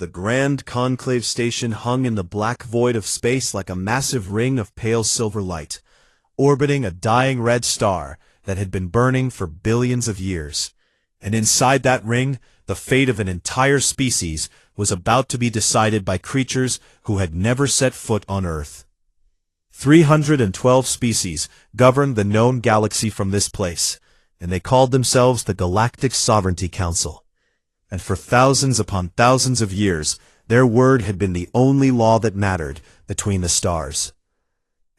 The grand conclave station hung in the black void of space like a massive ring of pale silver light, orbiting a dying red star that had been burning for billions of years. And inside that ring, the fate of an entire species was about to be decided by creatures who had never set foot on Earth. 312 species governed the known galaxy from this place, and they called themselves the Galactic Sovereignty Council. And for thousands upon thousands of years, their word had been the only law that mattered between the stars.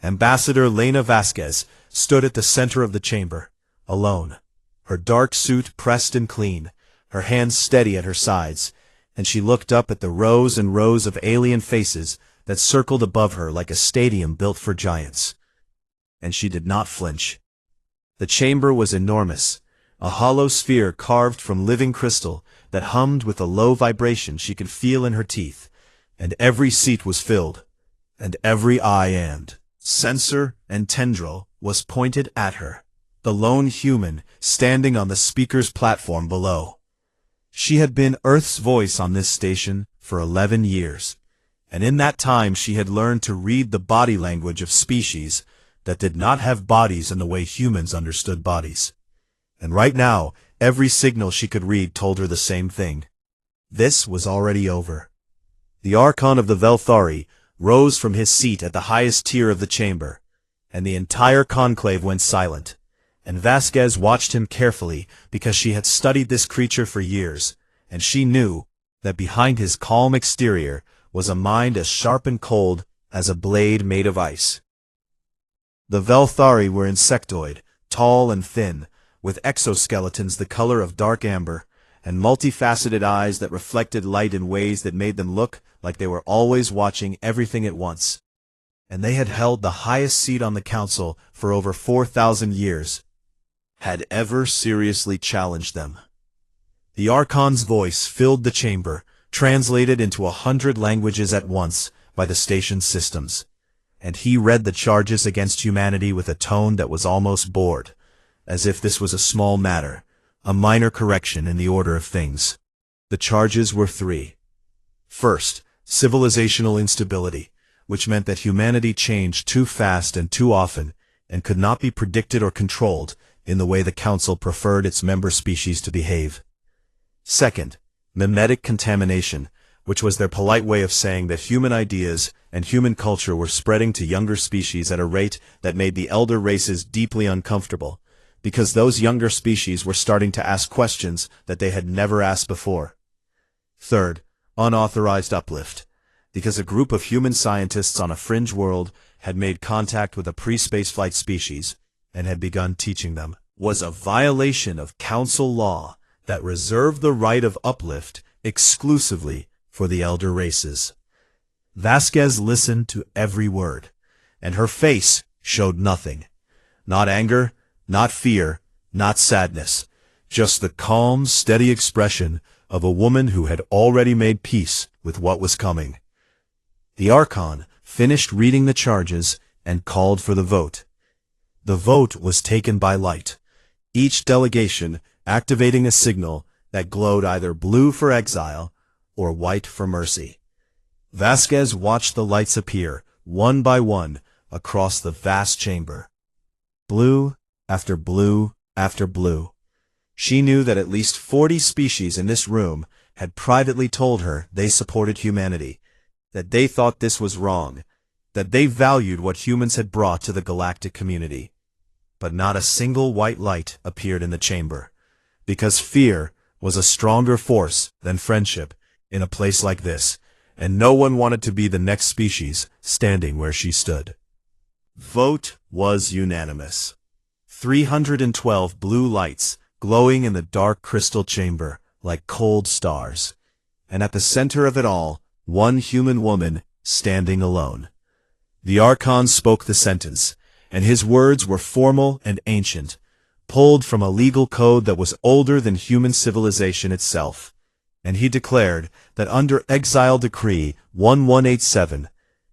Ambassador Lena Vasquez stood at the center of the chamber, alone, her dark suit pressed and clean, her hands steady at her sides, and she looked up at the rows and rows of alien faces that circled above her like a stadium built for giants. And she did not flinch. The chamber was enormous, a hollow sphere carved from living crystal that hummed with a low vibration she could feel in her teeth, and every seat was filled, and every eye and sensor and tendril was pointed at her, the lone human standing on the speaker's platform below. She had been Earth's voice on this station for 11 years, and in that time she had learned to read the body language of species that did not have bodies in the way humans understood bodies. And right now, every signal she could read told her the same thing. This was already over. The Archon of the Velthari rose from his seat at the highest tier of the chamber, and the entire conclave went silent, and Vasquez watched him carefully because she had studied this creature for years, and she knew that behind his calm exterior was a mind as sharp and cold as a blade made of ice. The Velthari were insectoid, tall and thin, with exoskeletons the color of dark amber, and multifaceted eyes that reflected light in ways that made them look like they were always watching everything at once. And they had held the highest seat on the council for over 4,000 years, had ever seriously challenged them. The Archon's voice filled the chamber, translated into 100 languages at once by the station's systems, and he read the charges against humanity with a tone that was almost bored, as if this was a small matter, a minor correction in the order of things. The charges were 3. First, civilizational instability, which meant that humanity changed too fast and too often, and could not be predicted or controlled in the way the Council preferred its member species to behave. Second, mimetic contamination, which was their polite way of saying that human ideas and human culture were spreading to younger species at a rate that made the elder races deeply uncomfortable, because those younger species were starting to ask questions that they had never asked before. Third, unauthorized uplift, because a group of human scientists on a fringe world had made contact with a pre-spaceflight species and had begun teaching them, was a violation of council law that reserved the right of uplift exclusively for the elder races. Vasquez listened to every word, and her face showed nothing. Not anger, not fear, not sadness, just the calm, steady expression of a woman who had already made peace with what was coming. The Archon finished reading the charges and called for the vote. The vote was taken by light, each delegation activating a signal that glowed either blue for exile or white for mercy. Vasquez watched the lights appear, one by one, across the vast chamber. Blue after blue after blue. She knew that at least 40 species in this room had privately told her they supported humanity, that they thought this was wrong, that they valued what humans had brought to the galactic community. But not a single white light appeared in the chamber, because fear was a stronger force than friendship in a place like this, and no one wanted to be the next species standing where she stood. Vote was unanimous. 312 blue lights glowing in the dark crystal chamber like cold stars, and at the center of it all, one human woman standing alone. The Archon spoke the sentence, and his words were formal and ancient, pulled from a legal code that was older than human civilization itself, and he declared that under Exile Decree 1187,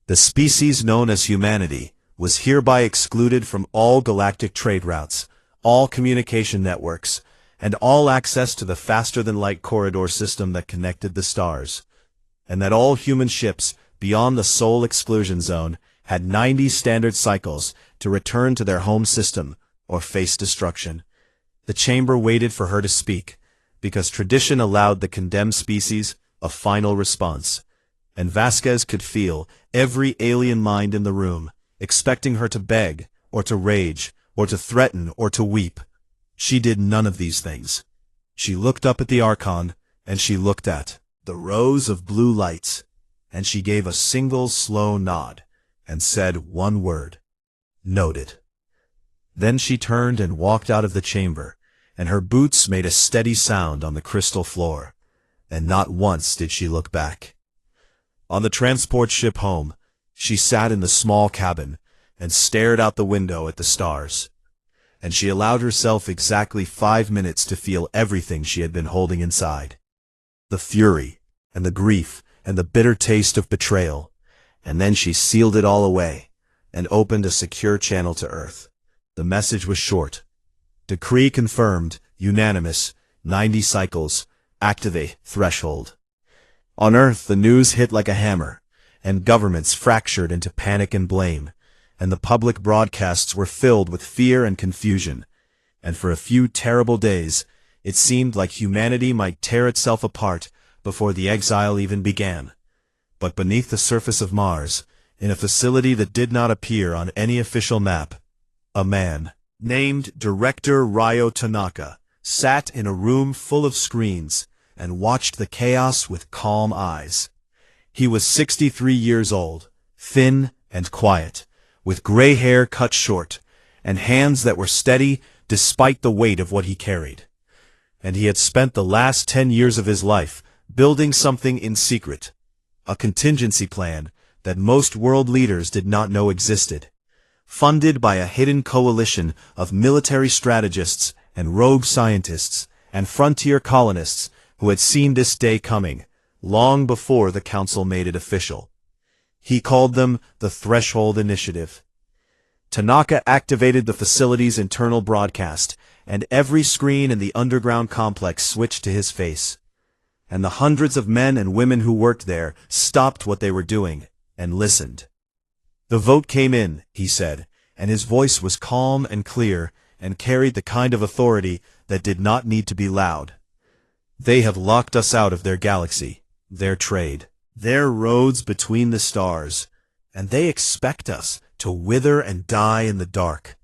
the species known as humanity was hereby excluded from all galactic trade routes, all communication networks, and all access to the faster-than-light corridor system that connected the stars. and that all human ships beyond the Sol exclusion zone had 90 standard cycles to return to their home system or face destruction. The chamber waited for her to speak, because tradition allowed the condemned species a final response, and Vasquez could feel every alien mind in the room, expecting her to beg, or to rage, or to threaten, or to weep. She did none of these things. She looked up at the Archon, and she looked at the rows of blue lights, and she gave a single slow nod, and said one word: "Noted." Then she turned and walked out of the chamber, and her boots made a steady sound on the crystal floor, and not once did she look back. On the transport ship home, she sat in the small cabin and stared out the window at the stars, and she allowed herself exactly 5 minutes to feel everything she had been holding inside. The fury, and the grief, and the bitter taste of betrayal, and then she sealed it all away, and opened a secure channel to Earth. The message was short. Decree confirmed, unanimous, 90 cycles, activate threshold. On Earth, the news hit like a hammer, and governments fractured into panic and blame, and the public broadcasts were filled with fear and confusion, and for a few terrible days, it seemed like humanity might tear itself apart before the exile even began. But beneath the surface of Mars, in a facility that did not appear on any official map, a man, named Director Ryo Tanaka, sat in a room full of screens and watched the chaos with calm eyes. He was 63 years old, thin and quiet, with gray hair cut short, and hands that were steady despite the weight of what he carried. And he had spent the last 10 years of his life building something in secret, a contingency plan that most world leaders did not know existed, funded by a hidden coalition of military strategists and rogue scientists and frontier colonists who had seen this day coming, long before the Council made it official. He called them the Threshold Initiative. Tanaka activated the facility's internal broadcast, and every screen in the underground complex switched to his face. And the hundreds of men and women who worked there stopped what they were doing and listened. "The vote came in," he said, and his voice was calm and clear and carried the kind of authority that did not need to be loud. "They have locked us out of their galaxy, their trade, their roads between the stars, and they expect us to wither and die in the dark."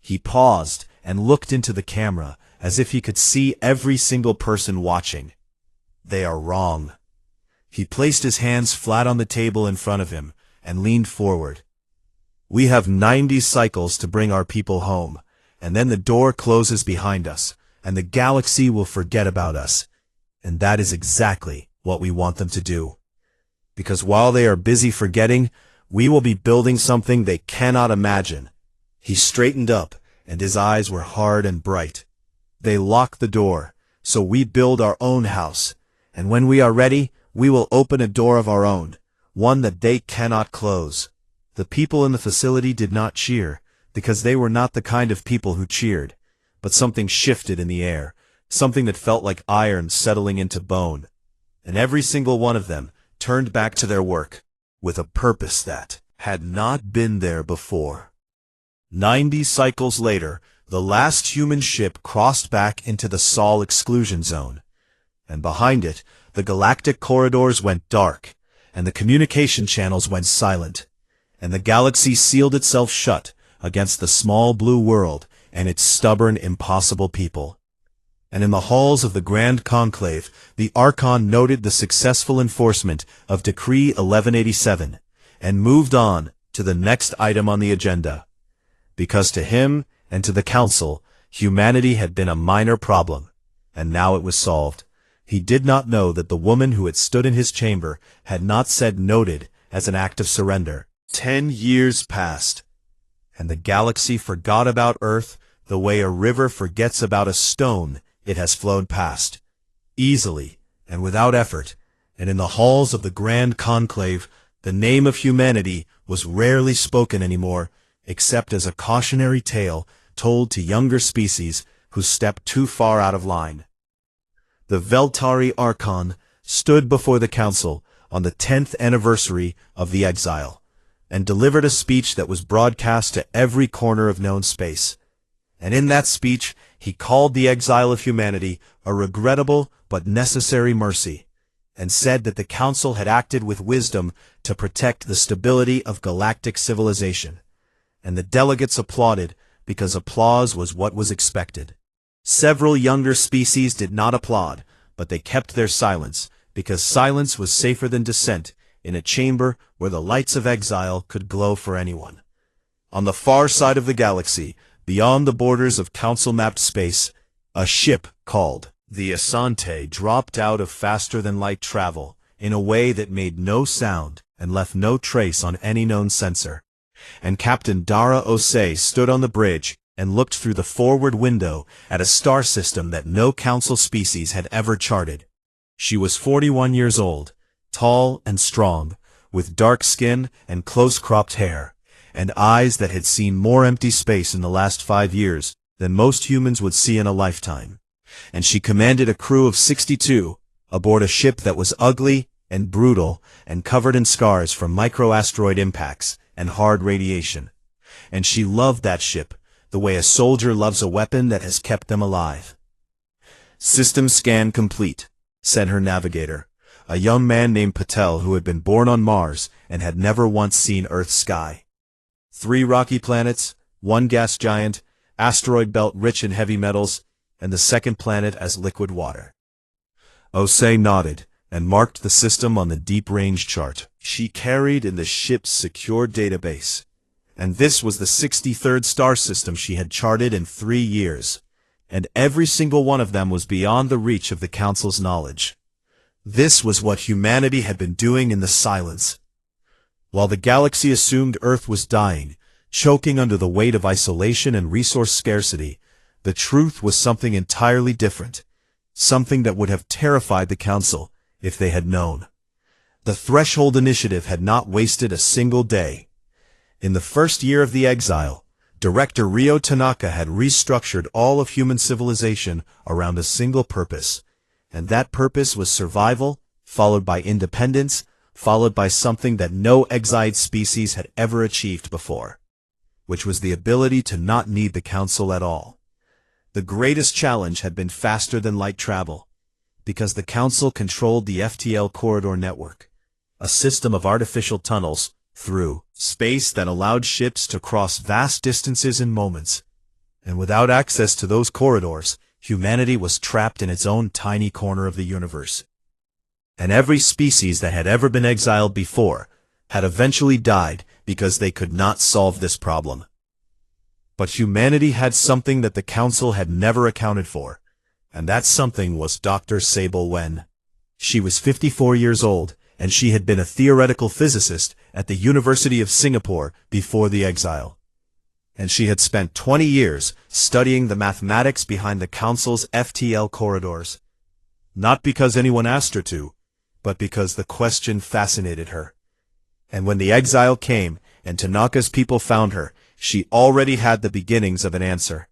He paused and looked into the camera as if he could see every single person watching. "They are wrong." He placed his hands flat on the table in front of him and leaned forward. "We have 90 cycles to bring our people home, and then the door closes behind us, and the galaxy will forget about us. And that is exactly what we want them to do. Because while they are busy forgetting, we will be building something they cannot imagine." He straightened up, and his eyes were hard and bright. "They lock the door, so we build our own house, and when we are ready, we will open a door of our own, one that they cannot close." The people in the facility did not cheer, because they were not the kind of people who cheered, but something shifted in the air, something that felt like iron settling into bone, and every single one of them turned back to their work, with a purpose that had not been there before. 90 cycles later, the last human ship crossed back into the Sol exclusion zone, and behind it, the galactic corridors went dark, and the communication channels went silent, and the galaxy sealed itself shut against the small blue world and its stubborn, impossible people. And in the halls of the Grand Conclave, the Archon noted the successful enforcement of Decree 1187, and moved on to the next item on the agenda. Because to him and to the Council, humanity had been a minor problem, and now it was solved. He did not know that the woman who had stood in his chamber had not said "noted" as an act of surrender. 10 years passed, and the galaxy forgot about Earth the way a river forgets about a stone it has flown past, easily and without effort, and in the halls of the Grand Conclave, the name of humanity was rarely spoken anymore, except as a cautionary tale told to younger species who stepped too far out of line. The Veltari Archon stood before the council on the 10th anniversary of the Exile, and delivered a speech that was broadcast to every corner of known space. And in that speech, he called the exile of humanity a regrettable but necessary mercy, and said that the council had acted with wisdom to protect the stability of galactic civilization. And the delegates applauded, because applause was what was expected. Several younger species did not applaud, but they kept their silence, because silence was safer than dissent in a chamber where the lights of exile could glow for anyone. On the far side of the galaxy, beyond the borders of council-mapped space, a ship called the Asante dropped out of faster-than-light travel in a way that made no sound and left no trace on any known sensor. And Captain Dara Osei stood on the bridge and looked through the forward window at a star system that no council species had ever charted. She was 41 years old, tall and strong, with dark skin and close-cropped hair, and eyes that had seen more empty space in the last 5 years than most humans would see in a lifetime. And she commanded a crew of 62 aboard a ship that was ugly and brutal and covered in scars from micro-asteroid impacts and hard radiation. And she loved that ship the way a soldier loves a weapon that has kept them alive. "System scan complete," said her navigator, a young man named Patel who had been born on Mars and had never once seen Earth's sky. 3 rocky planets, 1 gas giant, asteroid belt rich in heavy metals, and the second planet as liquid water. Osei nodded and marked the system on the deep range chart she carried in the ship's secure database. And this was the 63rd star system she had charted in 3 years, and every single one of them was beyond the reach of the Council's knowledge. This was what humanity had been doing in the silence. While the galaxy assumed Earth was dying, choking under the weight of isolation and resource scarcity, the truth was something entirely different, something that would have terrified the Council if they had known. The Threshold Initiative had not wasted a single day. In the first year of the Exile, Director Ryo Tanaka had restructured all of human civilization around a single purpose, and that purpose was survival, followed by independence, followed by something that no exiled species had ever achieved before, which was the ability to not need the Council at all. The greatest challenge had been faster-than-light travel, because the Council controlled the FTL Corridor Network, a system of artificial tunnels through space that allowed ships to cross vast distances in moments. And without access to those corridors, humanity was trapped in its own tiny corner of the universe. And every species that had ever been exiled before had eventually died because they could not solve this problem. But humanity had something that the Council had never accounted for, and that something was Dr. Sable Wen. She was 54 years old, and she had been a theoretical physicist at the University of Singapore before the Exile. And she had spent 20 years studying the mathematics behind the Council's FTL corridors. Not because anyone asked her to, but because the question fascinated her. And when the Exile came and Tanaka's people found her, she already had the beginnings of an answer.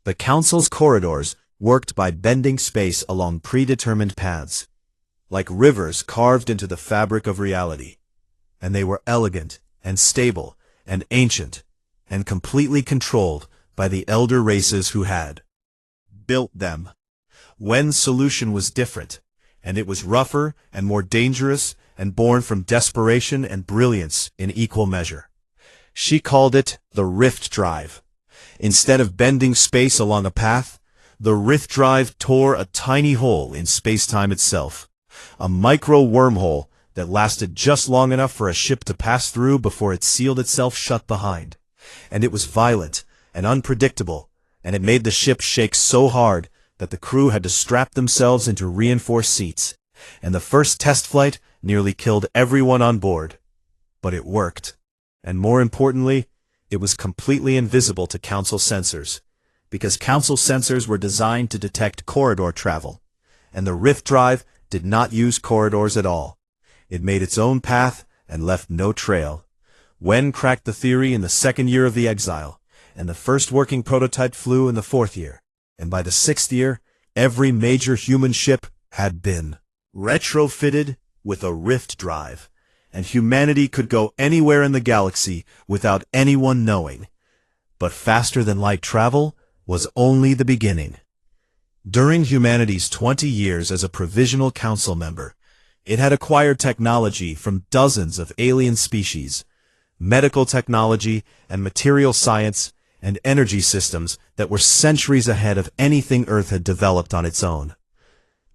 The Council's corridors worked by bending space along predetermined paths, like rivers carved into the fabric of reality. And they were elegant and stable and ancient and completely controlled by the elder races who had built them. Wen's solution was different, and it was rougher and more dangerous and born from desperation and brilliance in equal measure. She called it the Rift Drive. Instead of bending space along a path, the Rift Drive tore a tiny hole in space-time itself, a micro-wormhole that lasted just long enough for a ship to pass through before it sealed itself shut behind. And it was violent and unpredictable, and it made the ship shake so hard that the crew had to strap themselves into reinforced seats, and the first test flight nearly killed everyone on board. But it worked. And more importantly, it was completely invisible to Council sensors, because Council sensors were designed to detect corridor travel, and the Rift Drive did not use corridors at all. It made its own path and left no trail. Wen cracked the theory in the 2nd year of the Exile, and the first working prototype flew in the 4th year, and by the 6th year, every major human ship had been retrofitted with a rift drive, and humanity could go anywhere in the galaxy without anyone knowing. But faster-than-light travel was only the beginning. During humanity's 20 years as a Provisional Council member, it had acquired technology from dozens of alien species, medical technology and material science and energy systems that were centuries ahead of anything Earth had developed on its own.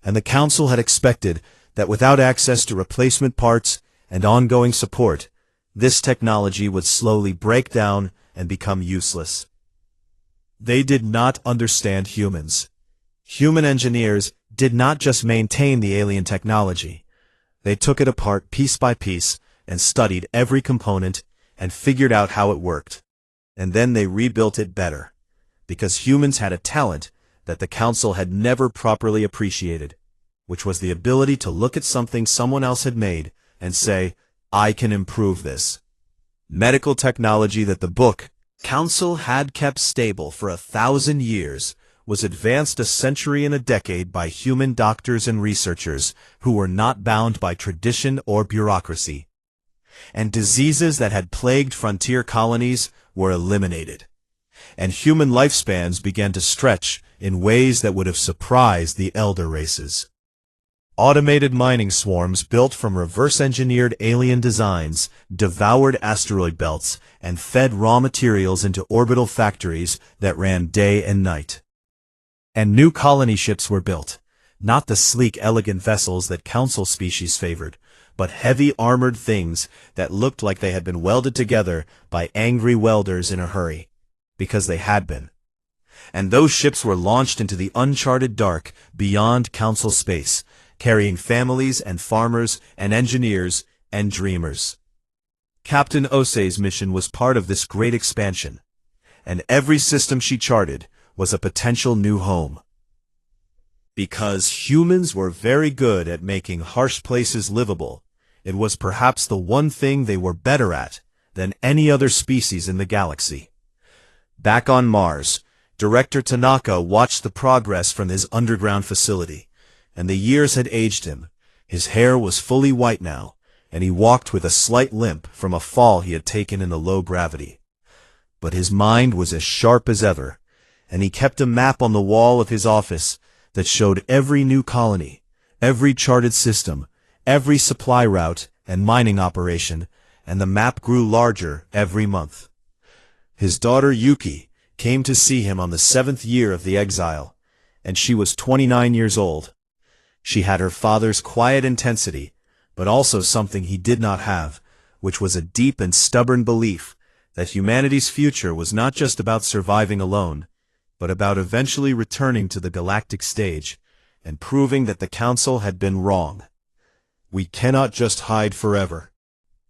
And the Council had expected that without access to replacement parts and ongoing support, this technology would slowly break down and become useless. They did not understand humans. Human engineers did not just maintain the alien technology. They took it apart piece by piece and studied every component and figured out how it worked. And then they rebuilt it better, because humans had a talent that the Council had never properly appreciated, which was the ability to look at something someone else had made and say, "I can improve this." Medical technology that the book Council had kept stable for 1,000 years was advanced a century and a decade by human doctors and researchers who were not bound by tradition or bureaucracy. And diseases that had plagued frontier colonies were eliminated. And human lifespans began to stretch in ways that would have surprised the elder races. Automated mining swarms built from reverse-engineered alien designs devoured asteroid belts and fed raw materials into orbital factories that ran day and night. And new colony ships were built, not the sleek, elegant vessels that Council species favored, but heavy armored things that looked like they had been welded together by angry welders in a hurry, because they had been. And those ships were launched into the uncharted dark beyond Council space, carrying families and farmers and engineers and dreamers. Captain Osei's mission was part of this great expansion, and every system she charted was a potential new home. Because humans were very good at making harsh places livable, it was perhaps the one thing they were better at than any other species in the galaxy. Back on Mars, Director Tanaka watched the progress from his underground facility, and the years had aged him. His hair was fully white now, and he walked with a slight limp from a fall he had taken in the low gravity. But his mind was as sharp as ever, and he kept a map on the wall of his office that showed every new colony, every charted system, every supply route and mining operation, and the map grew larger every month. His daughter Yuki came to see him on the 7th year of the Exile, and she was 29 years old. She had her father's quiet intensity, but also something he did not have, which was a deep and stubborn belief that humanity's future was not just about surviving alone, but about eventually returning to the galactic stage and proving that the Council had been wrong. "We cannot just hide forever,"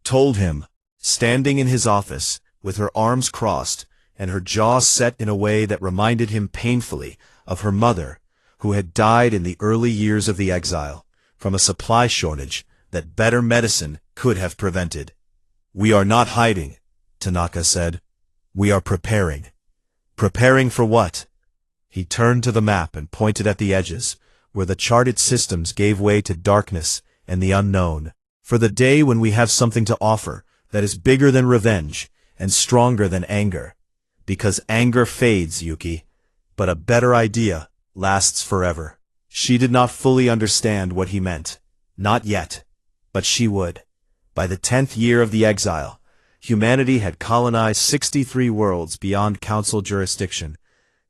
told him, standing in his office with her arms crossed and her jaw set in a way that reminded him painfully of her mother, who had died in the early years of the Exile, from a supply shortage that better medicine could have prevented. "We are not hiding," Tanaka said. "We are preparing." "Preparing for what?" He turned to the map and pointed at the edges, where the charted systems gave way to darkness and the unknown. "For the day when we have something to offer that is bigger than revenge and stronger than anger. Because anger fades, Yuki, but a better idea lasts forever." She did not fully understand what he meant. Not yet. But she would. By the 10th year of the Exile, humanity had colonized 63 worlds beyond Council jurisdiction,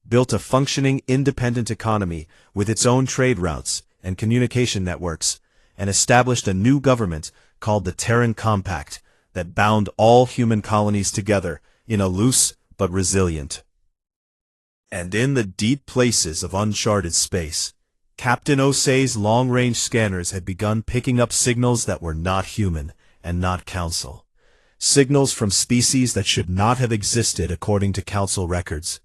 built a functioning independent economy with its own trade routes and communication networks, and established a new government called the Terran Compact that bound all human colonies together in a loose but resilient. And in the deep places of uncharted space, Captain Osei's long-range scanners had begun picking up signals that were not human and not Council. Signals from species that should not have existed according to Council records.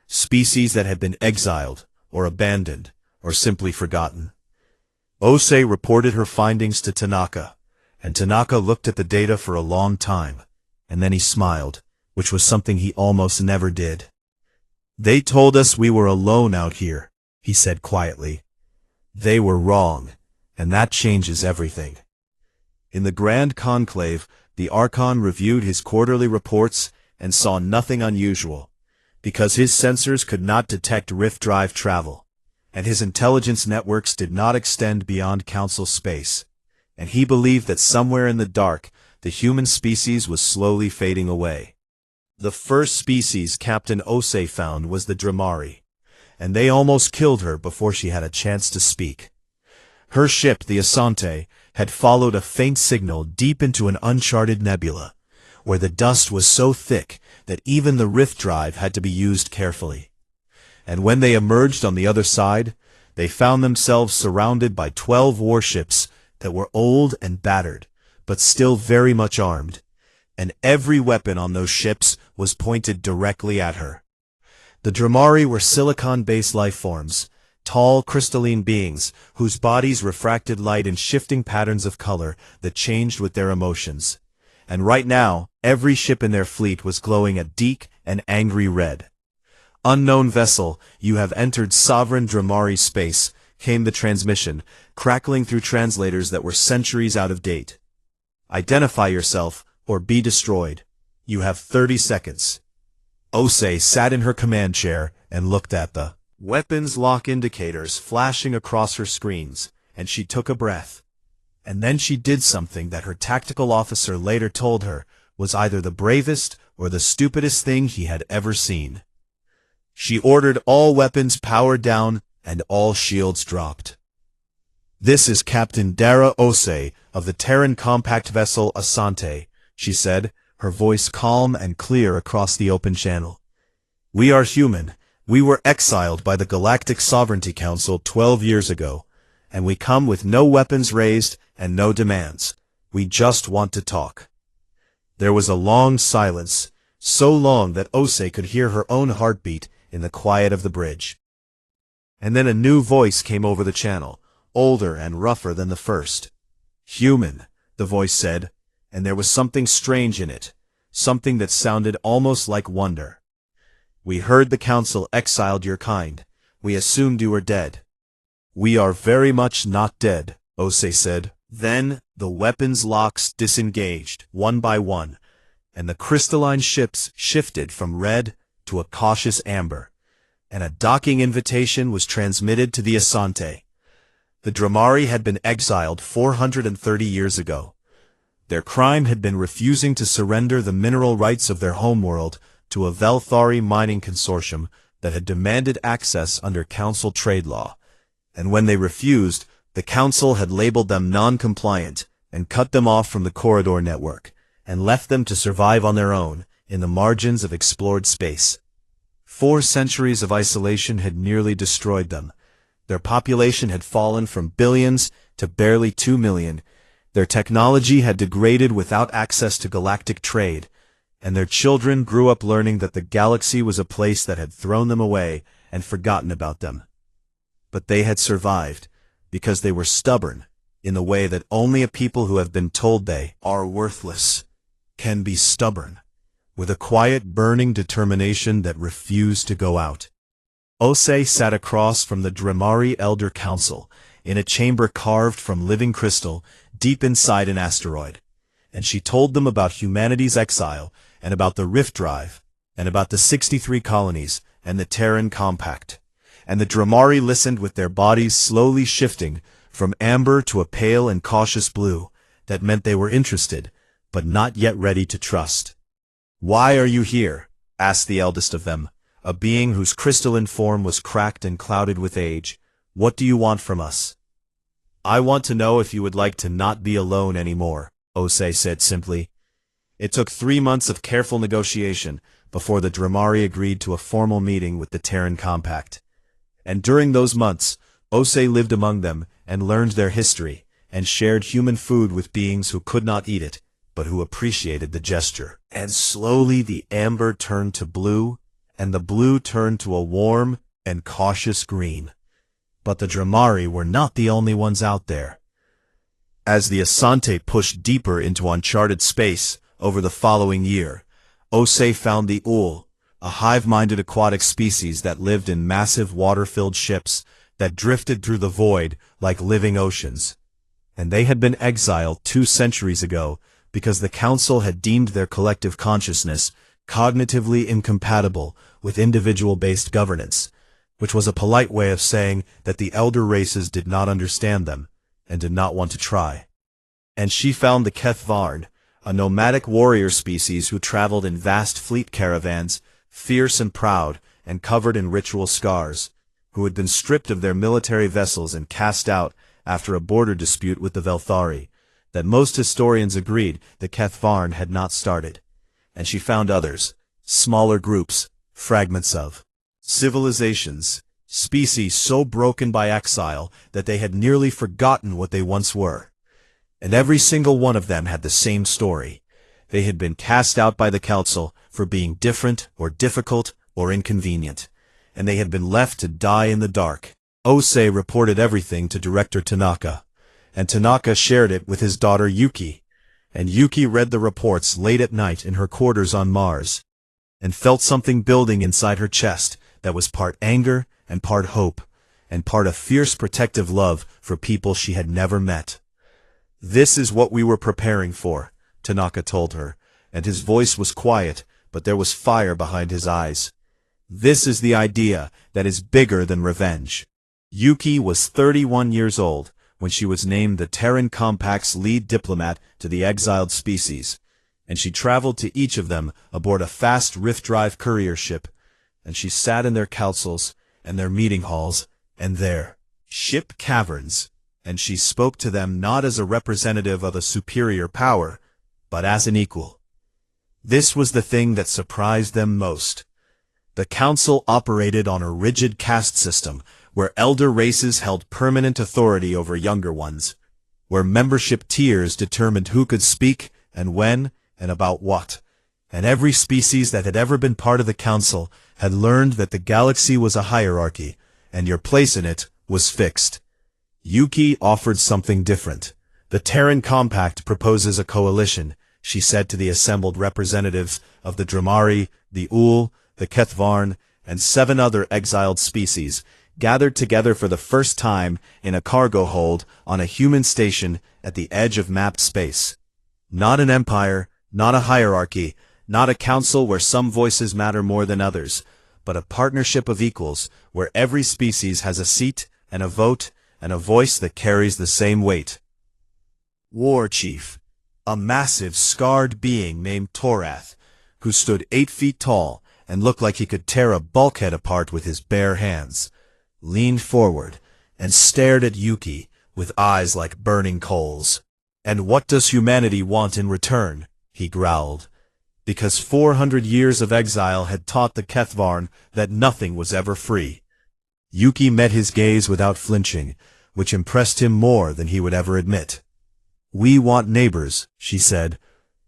Species that had been exiled, or abandoned, or simply forgotten. Osei reported her findings to Tanaka, and Tanaka looked at the data for a long time, and then he smiled, which was something he almost never did. "They told us we were alone out here," he said quietly. "They were wrong, And that changes everything. In the Grand Conclave, the Archon reviewed his quarterly reports and saw nothing unusual, because his sensors could not detect rift drive travel, and his intelligence networks did not extend beyond Council space, and he believed that somewhere in the dark, the human species was slowly fading away. The first species Captain Osei found was the Dramari, and they almost killed her before she had a chance to speak. Her ship, the Asante, had followed a faint signal deep into an uncharted nebula, where the dust was so thick that even the rift drive had to be used carefully. And when they emerged on the other side, they found themselves surrounded by 12 warships that were old and battered, but still very much armed, and every weapon on those ships was pointed directly at her. The Dramari were silicon-based life forms, tall crystalline beings whose bodies refracted light in shifting patterns of color that changed with their emotions. And right now, every ship in their fleet was glowing a deep and angry red. "Unknown vessel, you have entered sovereign Dramari space," came the transmission, crackling through translators that were centuries out of date. "Identify yourself, or be destroyed. You have 30 seconds. Osei sat in her command chair and looked at the weapons lock indicators flashing across her screens, and she took a breath. And then she did something that her tactical officer later told her was either the bravest or the stupidest thing he had ever seen. She ordered all weapons powered down and all shields dropped. "This is Captain Dara Osei of the Terran compact vessel Asante," she said, her voice calm and clear across the open channel. "We are human. We were exiled by the Galactic Sovereignty Council 12 years ago, and we come with no weapons raised and no demands. We just want to talk." There was a long silence, so long that Osei could hear her own heartbeat in the quiet of the bridge. And then a new voice came over the channel, older and rougher than the first. "Human," the voice said, and there was something strange in it, something that sounded almost like wonder. "We heard the Council exiled your kind. We assumed you were dead." "We are very much not dead," Osei said. Then the weapons locks disengaged, one by one, and the crystalline ships shifted from red to a cautious amber, and a docking invitation was transmitted to the Asante. The Dramari had been exiled 430 years ago. Their crime had been refusing to surrender the mineral rights of their homeworld to a Velthari mining consortium that had demanded access under Council trade law, and when they refused, the Council had labeled them non-compliant and cut them off from the corridor network, and left them to survive on their own in the margins of explored space. 4 centuries of isolation had nearly destroyed them. Their population had fallen from billions to barely 2 million. Their technology had degraded without access to galactic trade, and their children grew up learning that the galaxy was a place that had thrown them away and forgotten about them. But they had survived, because they were stubborn, in the way that only a people who have been told they are worthless can be stubborn, with a quiet, burning determination that refused to go out. Osei sat across from the Dramari Elder Council, in a chamber carved from living crystal, deep inside an asteroid, and she told them about humanity's exile, and about the Rift Drive, and about the 63 colonies, and the Terran Compact. And the Dramari listened with their bodies slowly shifting from amber to a pale and cautious blue. That meant they were interested, but not yet ready to trust. "Why are you here?" asked the eldest of them, a being whose crystalline form was cracked and clouded with age. "What do you want from us?" "I want to know if you would like to not be alone anymore," Osei said simply. It took 3 months of careful negotiation before the Dramari agreed to a formal meeting with the Terran Compact. And during those months, Osei lived among them and learned their history, and shared human food with beings who could not eat it, but who appreciated the gesture. And slowly the amber turned to blue, and the blue turned to a warm and cautious green. But the Dramari were not the only ones out there. As the Asante pushed deeper into uncharted space over the following year, Osei found the Ul, a hive-minded aquatic species that lived in massive water-filled ships that drifted through the void like living oceans. and they had been exiled 2 centuries ago because the Council had deemed their collective consciousness cognitively incompatible with individual-based governance, which was a polite way of saying that the elder races did not understand them and did not want to try. And she found the HFY, a nomadic warrior species who traveled in vast fleet caravans, fierce and proud and covered in ritual scars, who had been stripped of their military vessels and cast out after a border dispute with the Velthari, that most historians agreed the HFY had not started. And she found others, smaller groups, fragments of civilizations, species so broken by exile that they had nearly forgotten what they once were. And every single one of them had the same story. They had been cast out by the Council for being different or difficult or inconvenient, and they had been left to die in the dark. Osei reported everything to Director Tanaka, and Tanaka shared it with his daughter Yuki, and Yuki read the reports late at night in her quarters on Mars, and felt something building inside her chest that was part anger and part hope, and part a fierce protective love for people she had never met. "This is what we were preparing for," Tanaka told her, and his voice was quiet, but there was fire behind his eyes. "This is the idea that is bigger than revenge." Yuki was 31 years old when she was named the Terran Compact's lead diplomat to the exiled species, and she traveled to each of them aboard a fast rift-drive courier ship, and she sat in their councils and their meeting halls and their ship caverns, and she spoke to them not as a representative of a superior power, but as an equal. This was the thing that surprised them most. The Council operated on a rigid caste system, where elder races held permanent authority over younger ones, where membership tiers determined who could speak and when and about what, and every species that had ever been part of the Council had learned that the galaxy was a hierarchy, and your place in it was fixed. Yuki offered something different. "The Terran Compact proposes a coalition," she said to the assembled representatives of the Dramari, the Ul, the HFY, and 7 other exiled species, gathered together for the first time in a cargo hold on a human station at the edge of mapped space. Not an empire, not a hierarchy, not a council where some voices matter more than others, but a partnership of equals where every species has a seat and a vote and a voice that carries the same weight. War Chief, a massive, scarred being named Torath, who stood 8 feet tall and looked like he could tear a bulkhead apart with his bare hands, leaned forward and stared at Yuki with eyes like burning coals. "And what does humanity want in return?" he growled, because 400 years of exile had taught the HFY that nothing was ever free. Yuki met his gaze without flinching, which impressed him more than he would ever admit. "We want neighbors," she said.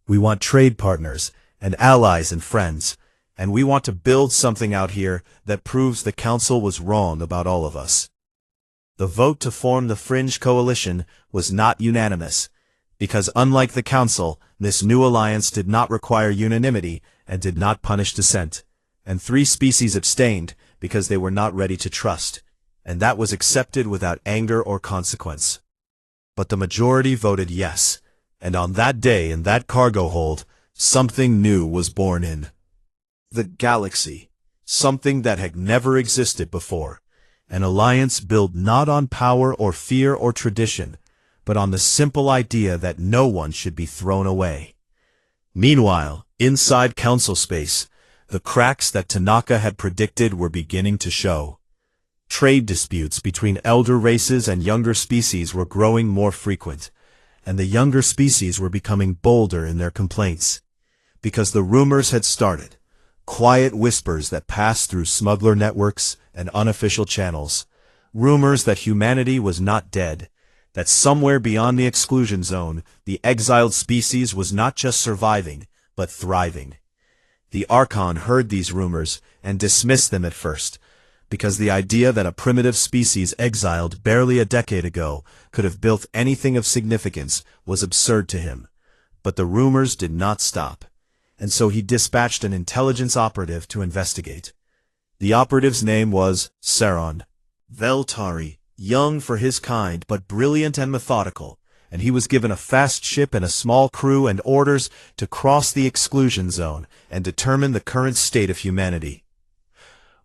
"We want trade partners and allies and friends, and we want to build something out here that proves the Council was wrong about all of us." The vote to form the Fringe Coalition was not unanimous, because unlike the Council, this new alliance did not require unanimity and did not punish dissent, and 3 species abstained because they were not ready to trust, and that was accepted without anger or consequence. But the majority voted yes, and on that day in that cargo hold, something new was born in the galaxy, something that had never existed before, an alliance built not on power or fear or tradition, but on the simple idea that no one should be thrown away. Meanwhile, inside Council space, the cracks that Tanaka had predicted were beginning to show. Trade disputes between elder races and younger species were growing more frequent, and the younger species were becoming bolder in their complaints, because the rumors had started, quiet whispers that passed through smuggler networks and unofficial channels, rumors that humanity was not dead, that somewhere beyond the exclusion zone, the exiled species was not just surviving, but thriving. The Archon heard these rumors and dismissed them at first, because the idea that a primitive species exiled barely a decade ago could have built anything of significance was absurd to him. But the rumors did not stop, and so he dispatched an intelligence operative to investigate. The operative's name was Saron Veltari, young for his kind but brilliant and methodical, and he was given a fast ship and a small crew and orders to cross the exclusion zone and determine the current state of humanity.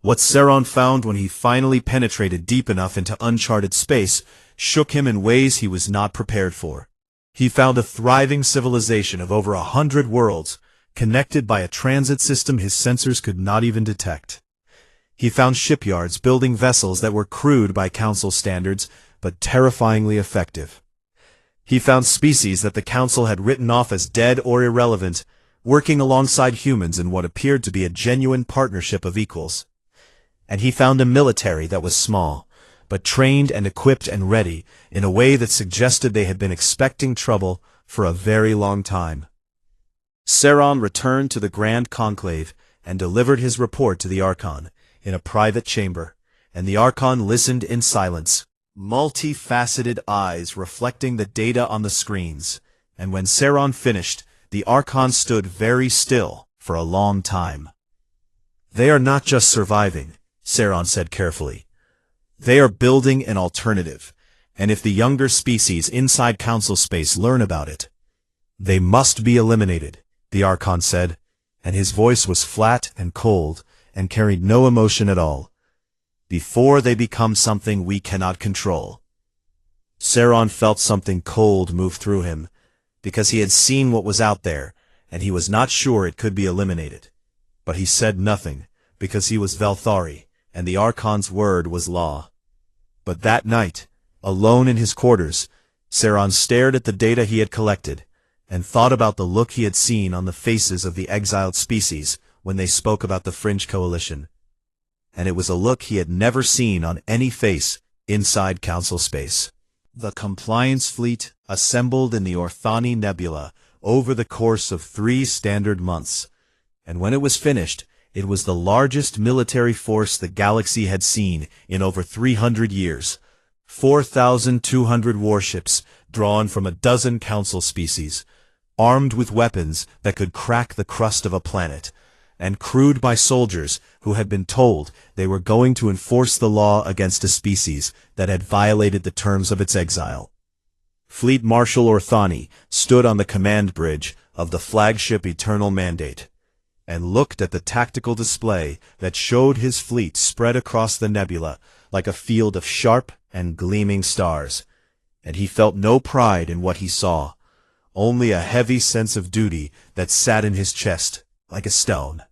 What Saron found when he finally penetrated deep enough into uncharted space shook him in ways he was not prepared for. He found a thriving civilization of over 100 worlds, connected by a transit system his sensors could not even detect. He found shipyards building vessels that were crude by Council standards, but terrifyingly effective. He found species that the Council had written off as dead or irrelevant, working alongside humans in what appeared to be a genuine partnership of equals. And he found a military that was small, but trained and equipped and ready in a way that suggested they had been expecting trouble for a very long time. Saron returned to the Grand Conclave and delivered his report to the Archon in a private chamber, and the Archon listened in silence, multifaceted eyes reflecting the data on the screens, and when Saron finished, the Archon stood very still for a long time. "They are not just surviving," Saron said carefully. "They are building an alternative, and if the younger species inside Council space learn about it, they must be eliminated," the Archon said, and his voice was flat and cold and carried no emotion at all. "Before they become something we cannot control." Saron felt something cold move through him, because he had seen what was out there, and he was not sure it could be eliminated. But he said nothing, because he was Velthari, and the Archon's word was law. But that night, alone in his quarters, Saron stared at the data he had collected, and thought about the look he had seen on the faces of the exiled species when they spoke about the Fringe Coalition. And it was a look he had never seen on any face inside Council space. The Compliance Fleet assembled in the Orthani Nebula over the course of 3 standard months, and when it was finished, it was the largest military force the galaxy had seen in over 300 years. 4,200 warships drawn from a dozen Council species, armed with weapons that could crack the crust of a planet, and crewed by soldiers who had been told they were going to enforce the law against a species that had violated the terms of its exile. Fleet Marshal Orthani stood on the command bridge of the flagship Eternal Mandate, and looked at the tactical display that showed his fleet spread across the nebula like a field of sharp and gleaming stars, and he felt no pride in what he saw, only a heavy sense of duty that sat in his chest like a stone.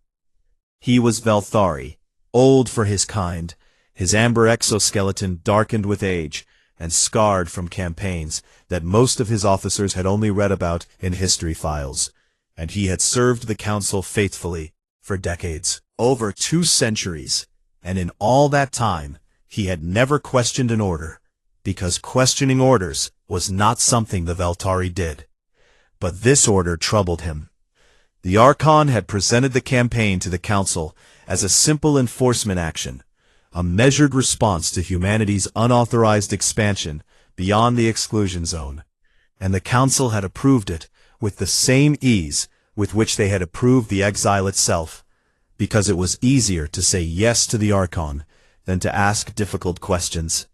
He was Velthari, old for his kind, his amber exoskeleton darkened with age and scarred from campaigns that most of his officers had only read about in history files, and he had served the Council faithfully for decades, over 2 centuries, and in all that time he had never questioned an order, because questioning orders was not something the Velthari did. But this order troubled him. The Archon had presented the campaign to the Council as a simple enforcement action, a measured response to humanity's unauthorized expansion beyond the exclusion zone, and the Council had approved it with the same ease with which they had approved the exile itself, because it was easier to say yes to the Archon than to ask difficult questions.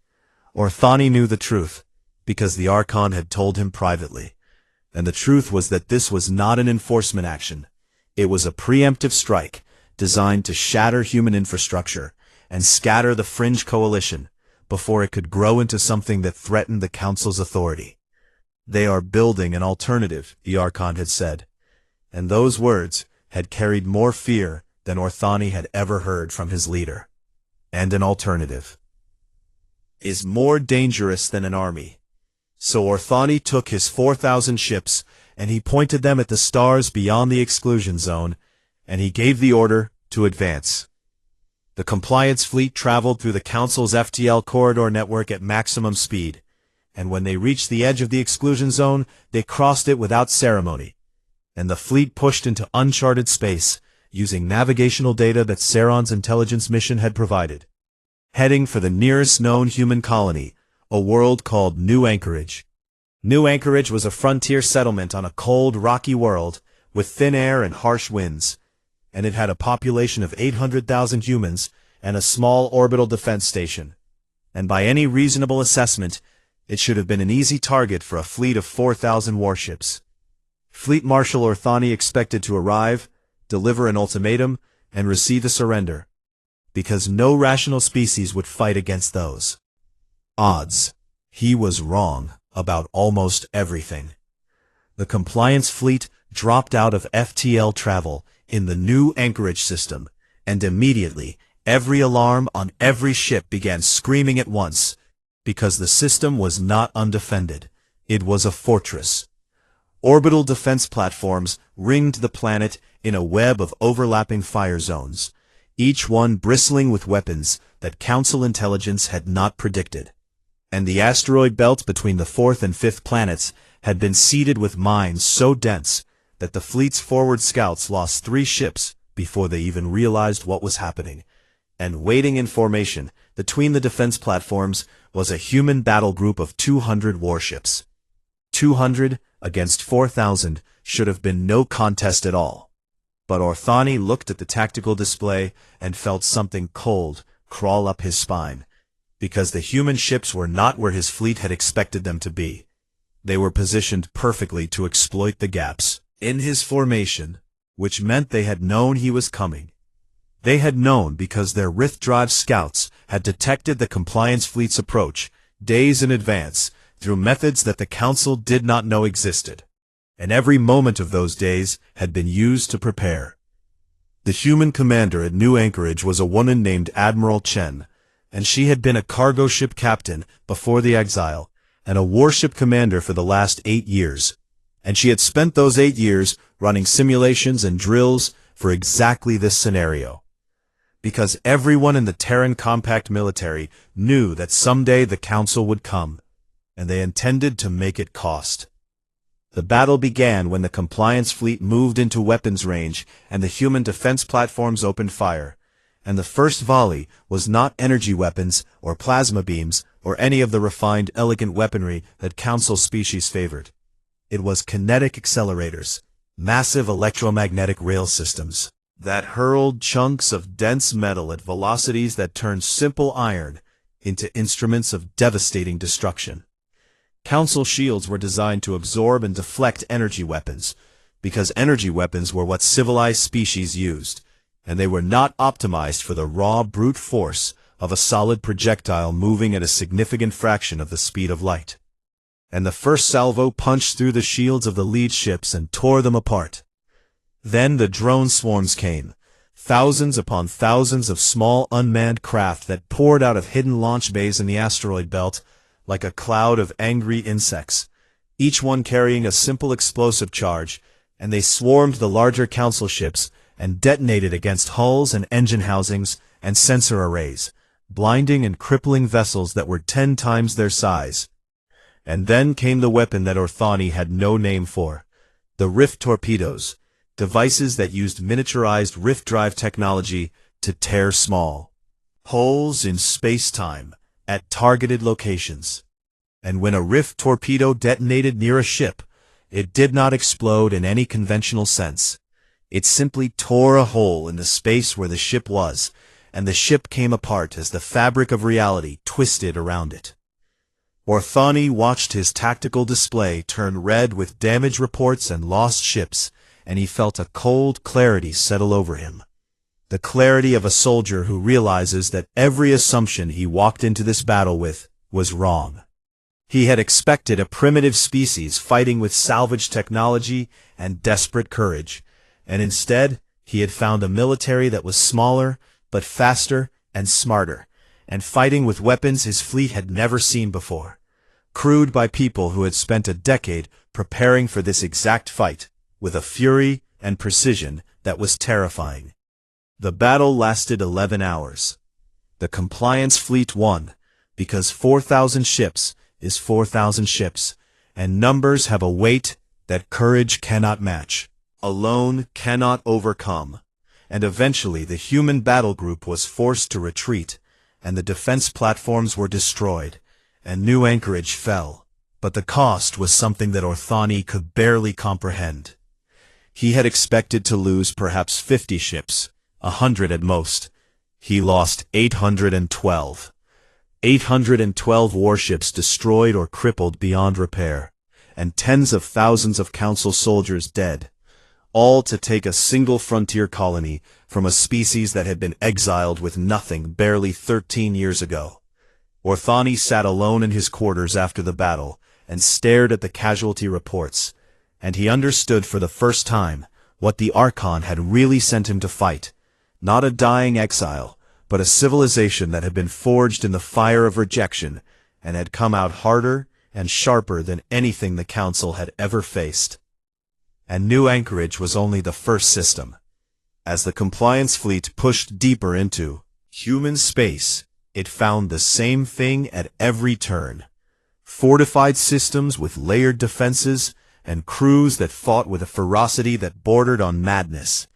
Orthani knew the truth, because the Archon had told him privately, and the truth was that this was not an enforcement action. It was a preemptive strike designed to shatter human infrastructure and scatter the Fringe Coalition before it could grow into something that threatened the Council's authority. "They are building an alternative," the Archon had said, and those words had carried more fear than Orthani had ever heard from his leader. And an alternative is more dangerous than an army. So Orthani took his 4,000 ships, and he pointed them at the stars beyond the exclusion zone, and he gave the order to advance. The Compliance Fleet traveled through the Council's FTL corridor network at maximum speed, and when they reached the edge of the exclusion zone, they crossed it without ceremony, and the fleet pushed into uncharted space, using navigational data that Saron's intelligence mission had provided, heading for the nearest known human colony, a world called New Anchorage. New Anchorage was a frontier settlement on a cold, rocky world with thin air and harsh winds, and it had a population of 800,000 humans and a small orbital defense station. And by any reasonable assessment, It should have been an easy target for a fleet of 4,000 warships. Fleet Marshal Orthani expected to arrive, deliver an ultimatum, and receive a surrender, because no rational species would fight against those odds. He was wrong about almost everything. The compliance fleet dropped out of FTL travel in the new anchorage system, and immediately every alarm on every ship began screaming at once, because the system was not undefended. It was a fortress. Orbital defense platforms ringed the planet in a web of overlapping fire zones, each one bristling with weapons that Council intelligence had not predicted. And the asteroid belt between the 4th and 5th planets had been seeded with mines so dense that the fleet's forward scouts lost 3 ships before they even realized what was happening. And waiting in formation between the defense platforms was a human battle group of 200 warships. 200 against 4,000 should have been no contest at all. But Orthani looked at the tactical display and felt something cold crawl up his spine, because the human ships were not where his fleet had expected them to be. They were positioned perfectly to exploit the gaps in his formation, which meant they had known he was coming. They had known because their Rift Drive scouts had detected the compliance fleet's approach days in advance through methods that the Council did not know existed, and every moment of those days had been used to prepare. The human commander at New Anchorage was a woman named Admiral Chen, and she had been a cargo ship captain before the Exile, and a warship commander for the last 8 years, and she had spent those 8 years running simulations and drills for exactly this scenario. Because everyone in the Terran Compact military knew that someday the Council would come, and they intended to make it cost. The battle began when the compliance fleet moved into weapons range and the human defense platforms opened fire, and the first volley was not energy weapons or plasma beams or any of the refined, elegant weaponry that Council species favored. It was kinetic accelerators, massive electromagnetic rail systems that hurled chunks of dense metal at velocities that turned simple iron into instruments of devastating destruction. Council shields were designed to absorb and deflect energy weapons, because energy weapons were what civilized species used, and they were not optimized for the raw brute force of a solid projectile moving at a significant fraction of the speed of light. And the first salvo punched through the shields of the lead ships and tore them apart. Then the drone swarms came, thousands upon thousands of small unmanned craft that poured out of hidden launch bays in the asteroid belt like a cloud of angry insects, each one carrying a simple explosive charge, and they swarmed the larger Council ships and detonated against hulls and engine housings and sensor arrays, blinding and crippling vessels that were 10 times their size. And then came the weapon that Orthani had no name for, the Rift torpedoes, devices that used miniaturized Rift Drive technology to tear small holes in space-time at targeted locations. And when a Rift torpedo detonated near a ship, it did not explode in any conventional sense. It simply tore a hole in the space where the ship was, and the ship came apart as the fabric of reality twisted around it. Orthani watched his tactical display turn red with damage reports and lost ships, and he felt a cold clarity settle over him. The clarity of a soldier who realizes that every assumption he walked into this battle with was wrong. He had expected a primitive species fighting with salvage technology and desperate courage, and instead he had found a military that was smaller, but faster and smarter, and fighting with weapons his fleet had never seen before, crewed by people who had spent a decade preparing for this exact fight, with a fury and precision that was terrifying. The battle lasted 11 hours. The compliance fleet won, because 4,000 ships is 4,000 ships, and numbers have a weight that courage cannot match, alone cannot overcome. And eventually the human battle group was forced to retreat, and the defense platforms were destroyed, and New Anchorage fell. But the cost was something that Orthani could barely comprehend. He had expected to lose perhaps 50 ships, 100 at most. He lost 812. 812 warships destroyed or crippled beyond repair, and tens of thousands of council soldiers dead, all to take a single frontier colony from a species that had been exiled with nothing barely 13 years ago. Orthani sat alone in his quarters after the battle and stared at the casualty reports, and he understood for the first time what the Archon had really sent him to fight, not a dying exile, but a civilization that had been forged in the fire of rejection and had come out harder and sharper than anything the Council had ever faced. And New Anchorage was only the first system. As the Compliance fleet pushed deeper into human space, it found the same thing at every turn. Fortified systems with layered defenses and crews that fought with a ferocity that bordered on madness.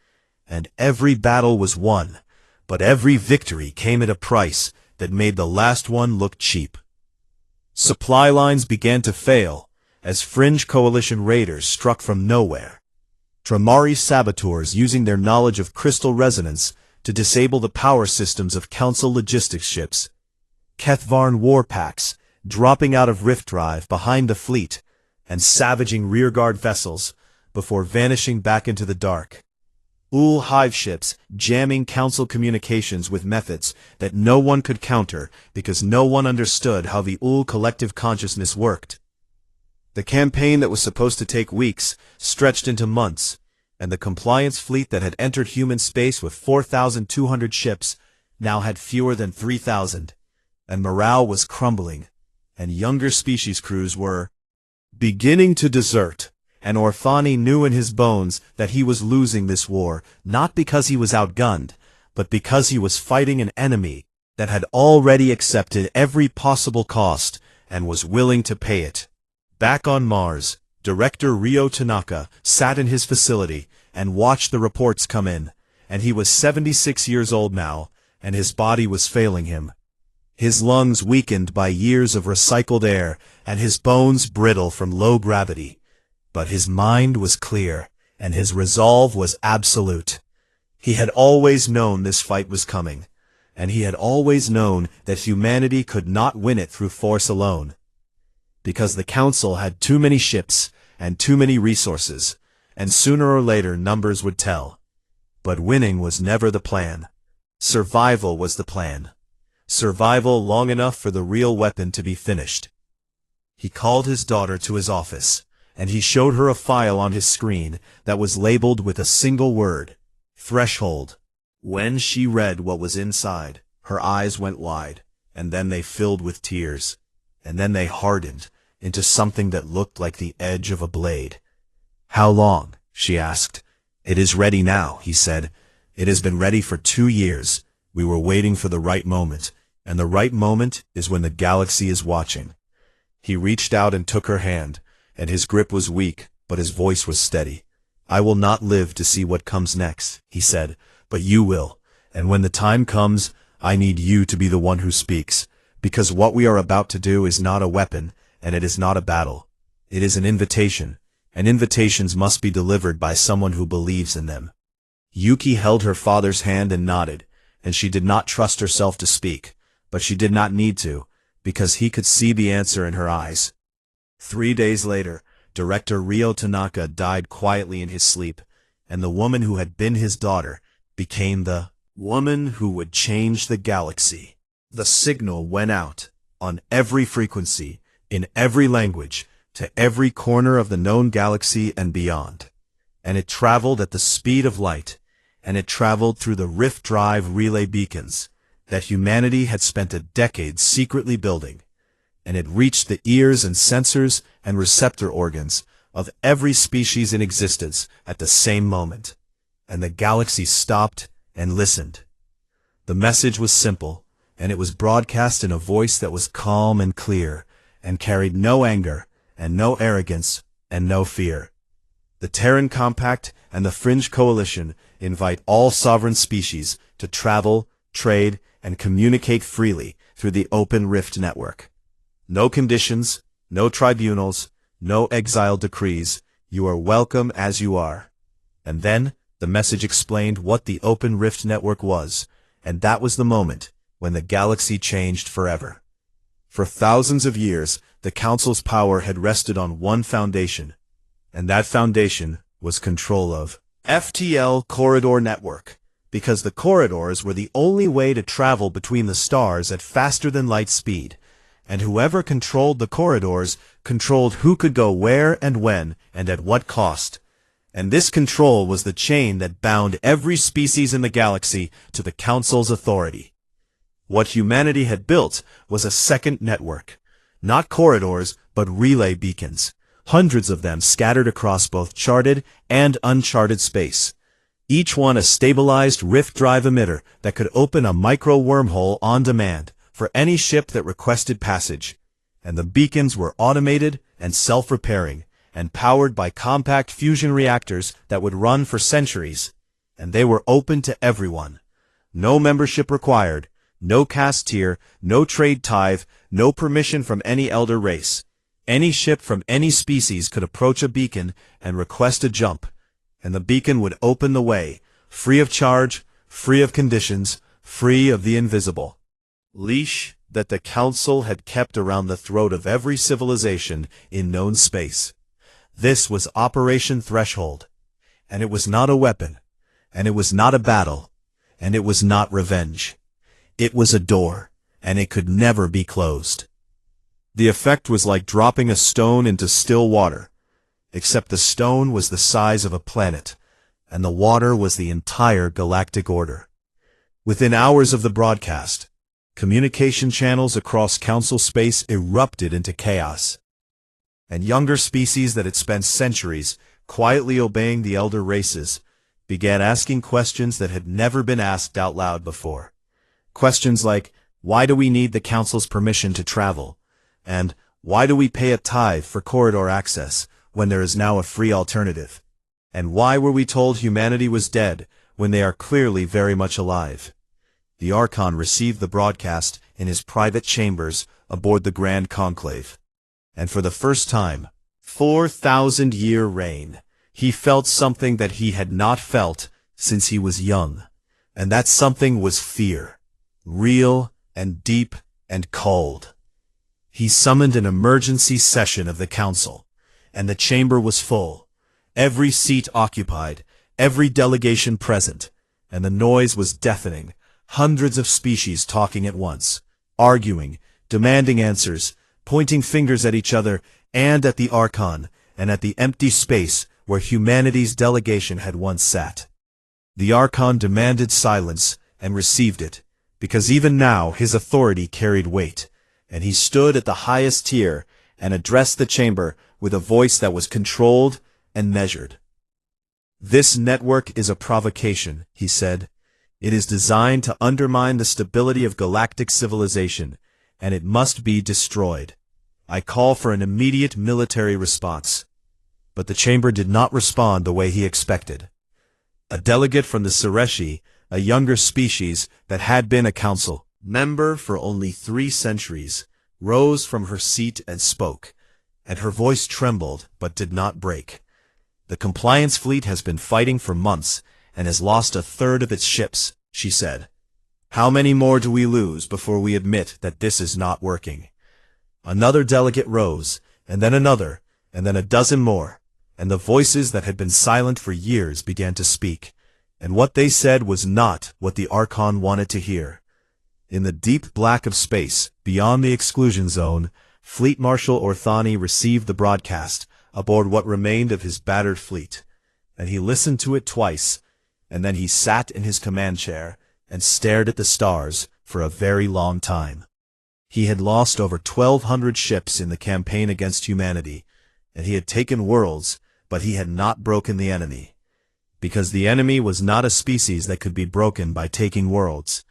And every battle was won, but every victory came at a price that made the last one look cheap. Supply lines began to fail as fringe coalition raiders struck from nowhere. Tramari saboteurs using their knowledge of crystal resonance to disable the power systems of Council logistics ships. Kethvarn war packs dropping out of Rift Drive behind the fleet and savaging rearguard vessels before vanishing back into the dark. Ul hive ships jamming Council communications with methods that no one could counter because no one understood how the Ul collective consciousness worked. The campaign that was supposed to take weeks stretched into months, and the Compliance fleet that had entered human space with 4,200 ships now had fewer than 3,000, and morale was crumbling, and younger species crews were beginning to desert. And Orthani knew in his bones that he was losing this war, not because he was outgunned, but because he was fighting an enemy that had already accepted every possible cost and was willing to pay it. Back on Mars, Director Ryo Tanaka sat in his facility and watched the reports come in, and he was 76 years old now, and his body was failing him. His lungs weakened by years of recycled air, and his bones brittle from low gravity. But his mind was clear, and his resolve was absolute. He had always known this fight was coming, and he had always known that humanity could not win it through force alone. Because the Council had too many ships and too many resources, and sooner or later numbers would tell. But winning was never the plan. Survival was the plan. Survival long enough for the real weapon to be finished. He called his daughter to his office, and he showed her a file on his screen that was labeled with a single word, Threshold. When she read what was inside, her eyes went wide, and then they filled with tears, and then they hardened into something that looked like the edge of a blade. How long? She asked. It is ready now, he said. It has been ready for 2 years. We were waiting for the right moment, and the right moment is when the galaxy is watching. He reached out and took her hand, and his grip was weak, but his voice was steady. I will not live to see what comes next, he said, but you will, and when the time comes, I need you to be the one who speaks, because what we are about to do is not a weapon, and it is not a battle. It is an invitation, and invitations must be delivered by someone who believes in them. Yuki held her father's hand and nodded, and she did not trust herself to speak, but she did not need to, because he could see the answer in her eyes. 3 days later, Director Ryo Tanaka died quietly in his sleep, and the woman who had been his daughter became the woman who would change the galaxy. The signal went out, on every frequency, in every language, to every corner of the known galaxy and beyond. And it traveled at the speed of light, and it traveled through the Rift Drive relay beacons that humanity had spent a decade secretly building. And it reached the ears and sensors and receptor organs of every species in existence at the same moment. And the galaxy stopped and listened. The message was simple, and it was broadcast in a voice that was calm and clear, and carried no anger, and no arrogance, and no fear. The Terran Compact and the Fringe Coalition invite all sovereign species to travel, trade, and communicate freely through the Open Rift Network. No conditions, no tribunals, no exile decrees. You are welcome as you are. And then, the message explained what the Open Rift Network was, and that was the moment when the galaxy changed forever. For thousands of years, the Council's power had rested on one foundation, and that foundation was control of FTL Corridor Network, because the corridors were the only way to travel between the stars at faster-than-light speed, and whoever controlled the corridors controlled who could go where and when and at what cost. And this control was the chain that bound every species in the galaxy to the Council's authority. What humanity had built was a second network, not corridors, but relay beacons, hundreds of them scattered across both charted and uncharted space, each one a stabilized rift drive emitter that could open a micro wormhole on demand for any ship that requested passage. And the beacons were automated and self-repairing, and powered by compact fusion reactors that would run for centuries, and they were open to everyone. No membership required, no caste tier, no trade tithe, no permission from any elder race. Any ship from any species could approach a beacon and request a jump, and the beacon would open the way, free of charge, free of conditions, free of the invisible leash that the Council had kept around the throat of every civilization in known space. This was Operation Threshold, and it was not a weapon, and it was not a battle, and it was not revenge. It was a door, and it could never be closed. The effect was like dropping a stone into still water, except the stone was the size of a planet, and the water was the entire galactic order. Within hours of the broadcast, communication channels across Council space erupted into chaos, and younger species that had spent centuries quietly obeying the elder races began asking questions that had never been asked out loud before. Questions like, why do we need the Council's permission to travel? And why do we pay a tithe for corridor access when there is now a free alternative? And why were we told humanity was dead when they are clearly very much alive? The Archon received the broadcast in his private chambers aboard the Grand Conclave. And for the first time, 4,000-year reign, he felt something that he had not felt since he was young. And that something was fear, real and deep and cold. He summoned an emergency session of the Council, and the chamber was full, every seat occupied, every delegation present, and the noise was deafening, hundreds of species talking at once, arguing, demanding answers, pointing fingers at each other and at the Archon, and at the empty space where humanity's delegation had once sat. The Archon demanded silence and received it, because even now his authority carried weight, and he stood at the highest tier and addressed the chamber with a voice that was controlled and measured. This network is a provocation, he said. It is designed to undermine the stability of galactic civilization, and it must be destroyed. I call for an immediate military response. But the chamber did not respond the way he expected. A delegate from the Sereshi, a younger species that had been a council member for only 3 centuries, rose from her seat and spoke, and her voice trembled but did not break. The Compliance Fleet has been fighting for months and has lost 1/3 of its ships, she said. How many more do we lose before we admit that this is not working? Another delegate rose, and then another, and then a dozen more, and the voices that had been silent for years began to speak, and what they said was not what the Archon wanted to hear. In the deep black of space, beyond the exclusion zone, Fleet Marshal Orthani received the broadcast aboard what remained of his battered fleet, and he listened to it twice, and then he sat in his command chair and stared at the stars for a very long time. He had lost over 1,200 ships in the campaign against humanity, and he had taken worlds, but he had not broken the enemy. Because the enemy was not a species that could be broken by taking worlds.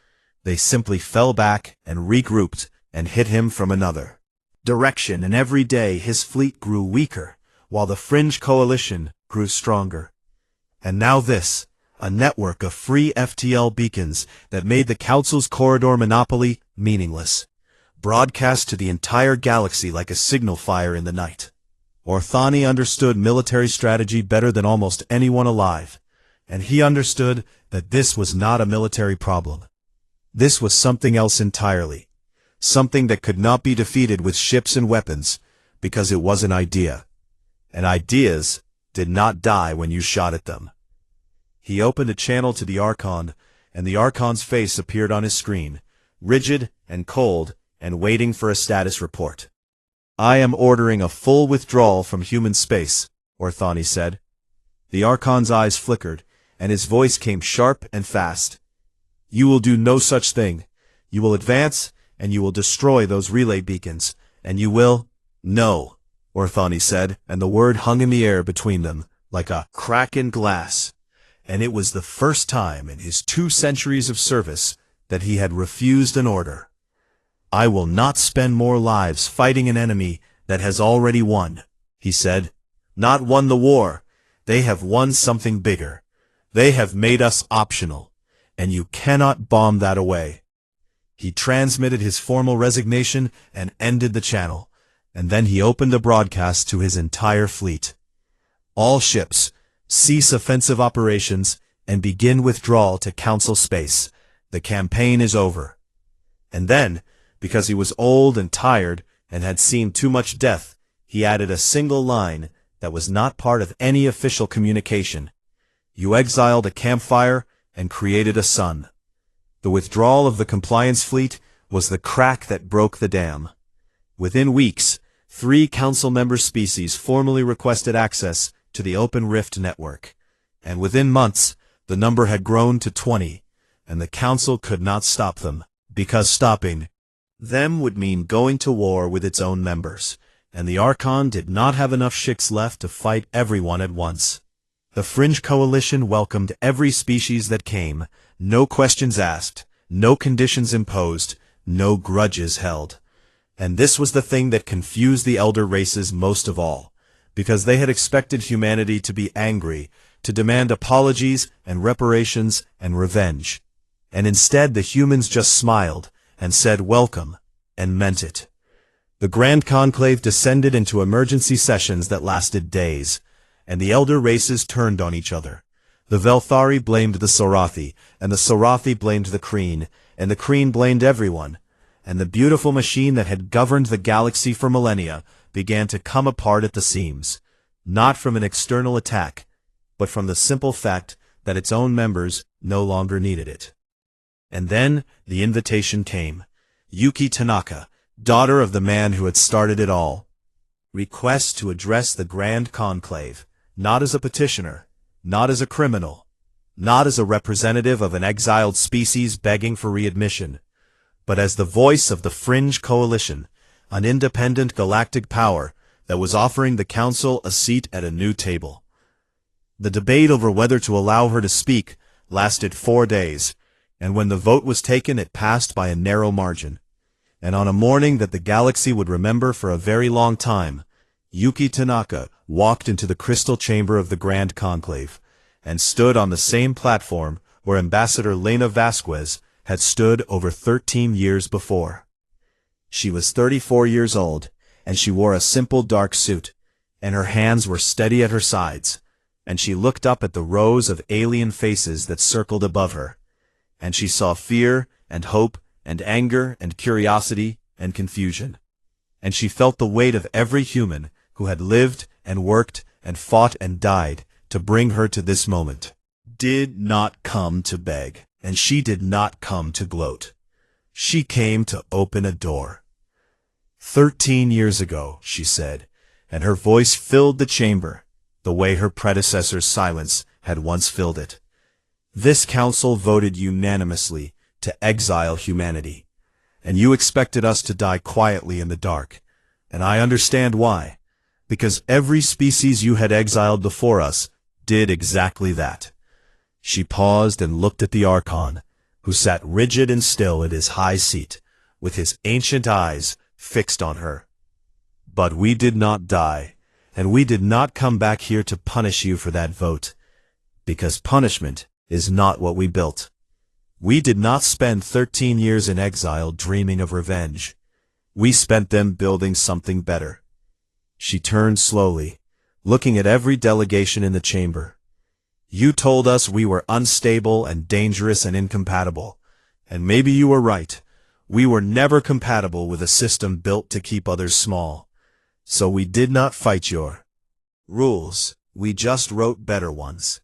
They simply fell back and regrouped and hit him from another direction, and every day his fleet grew weaker, while the fringe coalition grew stronger. And now this, a network of free FTL beacons that made the Council's corridor monopoly meaningless, broadcast to the entire galaxy like a signal fire in the night. Orthani understood military strategy better than almost anyone alive, and he understood that this was not a military problem. This was something else entirely. something that could not be defeated with ships and weapons, because it was an idea. And ideas did not die when you shot at them. He opened a channel to the Archon, and the Archon's face appeared on his screen, rigid and cold and waiting for a status report. "I am ordering a full withdrawal from human space," Orthani said. The Archon's eyes flickered, and his voice came sharp and fast. "You will do no such thing. You will advance, and you will destroy those relay beacons, and you will—" "No," Orthani said, and the word hung in the air between them, like a crack in glass. And it was the first time in his 2 centuries of service that he had refused an order. "I will not spend more lives fighting an enemy that has already won," he said. "Not won the war. They have won something bigger. They have made us optional, and you cannot bomb that away." He transmitted his formal resignation and ended the channel, and then he opened a broadcast to his entire fleet. "All ships, cease offensive operations and begin withdrawal to Council space. The campaign is over." And then, because he was old and tired and had seen too much death, he added a single line that was not part of any official communication. "You exiled a campfire and created a sun." The withdrawal of the compliance fleet was the crack that broke the dam. Within weeks, 3 council member species formally requested access to the Open Rift network, and within months, the number had grown to 20, and the council could not stop them, because stopping them would mean going to war with its own members, and the Archon did not have enough ships left to fight everyone at once. The Fringe Coalition welcomed every species that came, no questions asked, no conditions imposed, no grudges held. And this was the thing that confused the elder races most of all, because they had expected humanity to be angry, to demand apologies and reparations and revenge. And instead the humans just smiled and said welcome, and meant it. The Grand Conclave descended into emergency sessions that lasted days, and the elder races turned on each other. The Velthari blamed the Sorathi, and the Sorathi blamed the Kreen, and the Kreen blamed everyone, and the beautiful machine that had governed the galaxy for millennia began to come apart at the seams, not from an external attack, but from the simple fact that its own members no longer needed it. And then the invitation came. Yuki Tanaka, daughter of the man who had started it all, requests to address the Grand Conclave, not as a petitioner, not as a criminal, not as a representative of an exiled species begging for readmission, but as the voice of the Fringe Coalition, an independent galactic power that was offering the Council a seat at a new table. The debate over whether to allow her to speak lasted 4 days, and when the vote was taken it passed by a narrow margin. And on a morning that the galaxy would remember for a very long time, Yuki Tanaka walked into the crystal chamber of the Grand Conclave, and stood on the same platform where Ambassador Lena Vasquez had stood over 13 years before. She was 34 years old, and she wore a simple dark suit, and her hands were steady at her sides, and she looked up at the rows of alien faces that circled above her, and she saw fear and hope and anger and curiosity and confusion, and she felt the weight of every human who had lived and worked and fought and died to bring her to this moment. Did not come to beg, and she did not come to gloat. She came to open a door. 13 years ago, she said, and her voice filled the chamber, the way her predecessor's silence had once filled it. This council voted unanimously to exile humanity, and you expected us to die quietly in the dark, and I understand why, because every species you had exiled before us did exactly that. She paused and looked at the Archon, who sat rigid and still at his high seat, with his ancient eyes fixed on her. But we did not die, and we did not come back here to punish you for that vote, because punishment is not what we built. We did not spend 13 years in exile dreaming of revenge. We spent them building something better. She turned slowly, looking at every delegation in the chamber. You told us we were unstable and dangerous and incompatible, and maybe you were right. We were never compatible with a system built to keep others small. So we did not fight your rules, we just wrote better ones.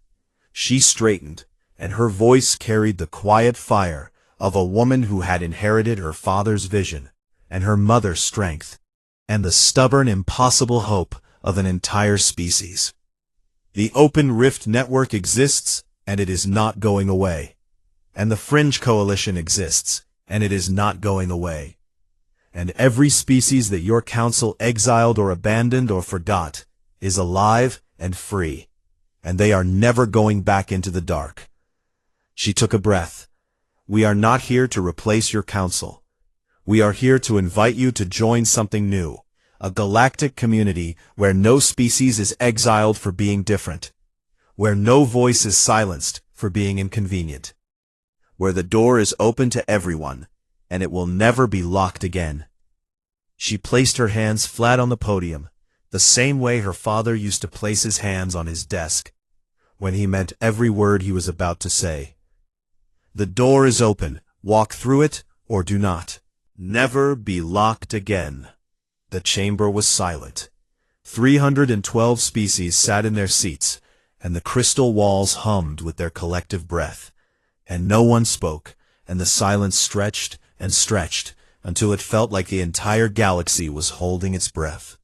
She straightened, and her voice carried the quiet fire of a woman who had inherited her father's vision, and her mother's strength, and the stubborn, impossible hope of an entire species. The Open Rift Network exists, and it is not going away. And the Fringe Coalition exists, and it is not going away. And every species that your council exiled or abandoned or forgot is alive and free, and they are never going back into the dark. She took a breath. We are not here to replace your council. We are here to invite you to join something new, a galactic community where no species is exiled for being different, where no voice is silenced for being inconvenient, where the door is open to everyone, and it will never be locked again. She placed her hands flat on the podium, the same way her father used to place his hands on his desk, when he meant every word he was about to say. The door is open, walk through it, or do not. Never be locked again. The chamber was silent. 312 species sat in their seats, and the crystal walls hummed with their collective breath. And no one spoke, and the silence stretched and stretched until it felt like the entire galaxy was holding its breath.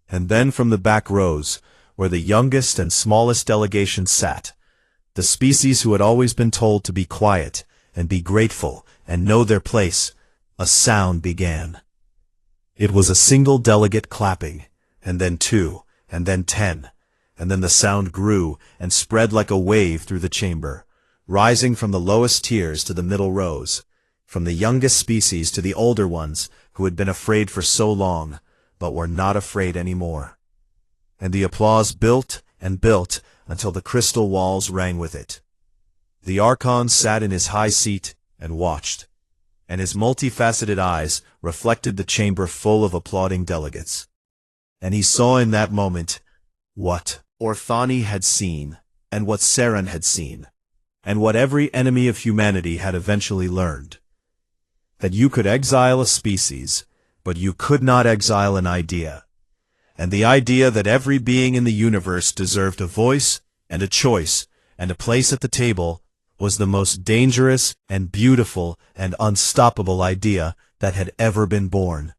And then from the back rows, where the youngest and smallest delegations sat, the species who had always been told to be quiet and be grateful and know their place, a sound began. It was a single delegate clapping, and then 2, and then 10, and then the sound grew and spread like a wave through the chamber, rising from the lowest tiers to the middle rows, from the youngest species to the older ones who had been afraid for so long, but were not afraid anymore. And the applause built and built until the crystal walls rang with it. The Archon sat in his high seat and watched, and his multifaceted eyes reflected the chamber full of applauding delegates. And he saw in that moment what Orthani had seen, and what Saren had seen, and what every enemy of humanity had eventually learned. That you could exile a species, but you could not exile an idea. And the idea that every being in the universe deserved a voice and a choice and a place at the table was the most dangerous and beautiful and unstoppable idea that had ever been born.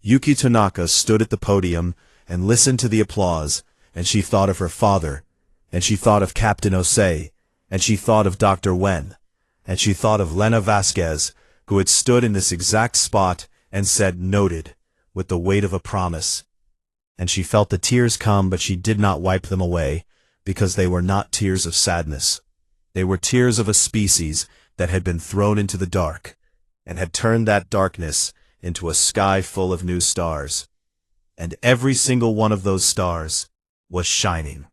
Yuki Tanaka stood at the podium and listened to the applause, and she thought of her father, and she thought of Captain Osei, and she thought of Dr. Wen, and she thought of Lena Vasquez, who had stood in this exact spot and said "noted" with the weight of a promise. And she felt the tears come, but she did not wipe them away, because they were not tears of sadness. They were tears of a species that had been thrown into the dark, and had turned that darkness into a sky full of new stars. And every single one of those stars was shining.